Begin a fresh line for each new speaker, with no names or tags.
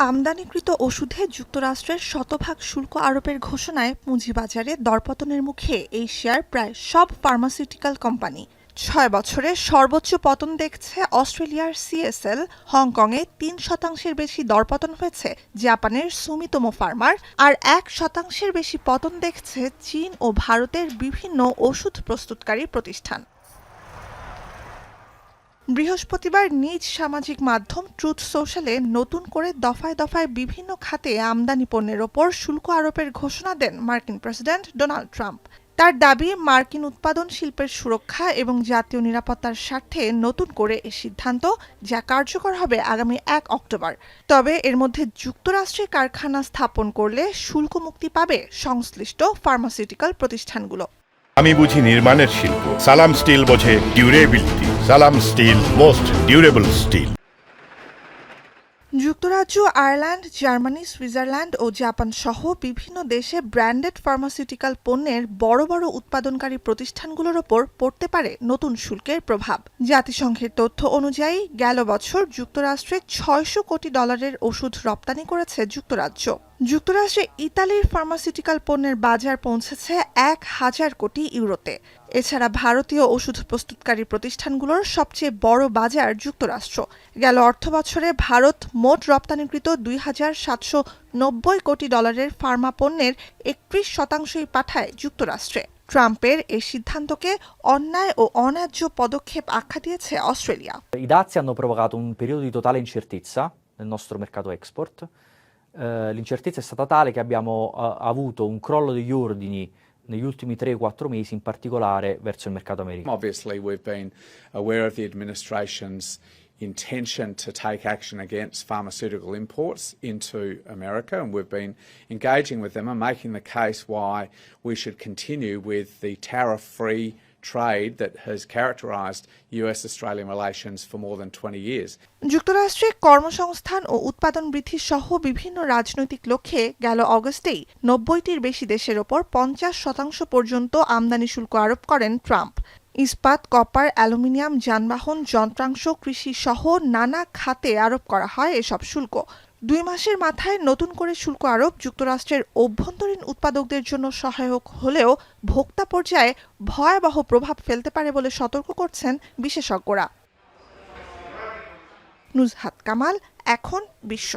আমদানিকৃত ওষুধে যুক্তরাষ্ট্রের শতভাগ শুল্ক আরোপের ঘোষণায় পুঁজিবাজারে দরপতনের মুখে এই শেয়ার প্রায় সব ফার্মাসিউটিক্যাল কোম্পানি। ৬ বছরে সর্বোচ্চ পতন দেখছে অস্ট্রেলিয়ার সিএসএল, হংকংয়ে ৩% বেশি দরপতন হয়েছে জাপানের সুমিতোমো ফার্মার, আর ১% বেশি পতন দেখছে চীন ও ভারতের বিভিন্ন ওষুধ প্রস্তুতকারী প্রতিষ্ঠান। বৃহস্পতিবার নিজ সামাজিক মাধ্যম ট্রুথ সোশ্যালে নতুন করে দফায় দফায় বিভিন্ন খাতে আমদানি পণ্যের ওপর শুল্ক আরোপের ঘোষণা দেন মার্কিন প্রেসিডেন্ট ডোনাল্ড ট্রাম্প। তার দাবি, মার্কিন উৎপাদন শিল্পের সুরক্ষা এবং জাতীয় নিরাপত্তার স্বার্থে নতুন করে এ সিদ্ধান্ত, যা কার্যকর হবে আগামী ১ অক্টোবর। তবে এর মধ্যে যুক্তরাষ্ট্রে কারখানা স্থাপন করলে শুল্ক মুক্তি পাবে সংশ্লিষ্ট ফার্মাসিউটিক্যাল প্রতিষ্ঠানগুলো।
আমি বুঝি নির্মাণের শিল্প, সালাম স্টিল বোঝে ডিউরেবিলিটি। সালাম স্টিল, মোস্ট ডিউরেবল স্টিল।
যুক্তরাজ্য, আয়ারল্যান্ড, জার্মানি, সুইজারল্যান্ড ও জাপান সহ বিভিন্ন দেশে ব্র্যান্ডেড ফার্মাসিউটিক্যাল পণ্যের বড় বড় উৎপাদনকারী প্রতিষ্ঠানগুলোর ওপর পড়তে পারে নতুন শুল্কের প্রভাব। জাতিসংঘের তথ্য অনুযায়ী গেল বছর যুক্তরাষ্ট্রে $৬০০ কোটি ওষুধ রপ্তানি করেছে যুক্তরাজ্য। যুক্তরাষ্ট্রে ইতালির ফার্মাসিউটিক্যাল পণ্যের বাজার পৌঁছেছে ১,০০০ কোটি ইউরোতে। এছাড়া ভারতীয় ওষুধ প্রস্তুতকারী প্রতিষ্ঠানগুলোর সবচেয়ে বড় বাজার যুক্তরাষ্ট্র। গেল অর্থবছরে ভারত মোট রপ্তানিকৃত $২,৭৯০ কোটি ফার্মা পণ্যের ৩১% পাঠায় যুক্তরাষ্ট্রে। ট্রাম্পের এই সিদ্ধান্তকে অন্যায় ও অন্যায্য পদক্ষেপ আখ্যা দিয়েছে Australia.
I dazi hanno provocato un periodo di totale incertezza nel nostro mercato export. L'incertezza è stata tale che abbiamo avuto un crollo degli ordini negli ultimi 3-4 mesi, in particolare verso il mercato americano.
Obviously, we've been aware of the administration's intention to take action against pharmaceutical imports into America, and we've been engaging with them and making the case why we should continue with the tariff-free trade that has characterised US-Australian relations for more than 20 years.
যুক্তরাষ্ট্রে কর্মসংস্থান ও উৎপাদন বৃদ্ধি সহ বিভিন্ন রাজনৈতিক লক্ষ্যে গেল অগস্টেই ৯০টির বেশি দেশের ওপর ৫০% পর্যন্ত আমদানি শুল্ক আরোপ করেন ট্রাম্প। ইস্পাত, কপার, অ্যালুমিনিয়াম, যানবাহন, যন্ত্রাংশ, কৃষি সহ নানা খাতে আরোপ করা হয় এসব শুল্ক। ২ মাসের মাথায় নতুন করে শুল্ক আরোপ যুক্তরাষ্ট্রের অভ্যন্তরীণ উৎপাদকদের জন্য সহায়ক হলেও ভোক্তা পর্যায়ে ভয়াবহ প্রভাব ফেলতে পারে বলে সতর্ক করছেন বিশেষজ্ঞরা। নুজহাত কামাল, এখন বিশ্ব।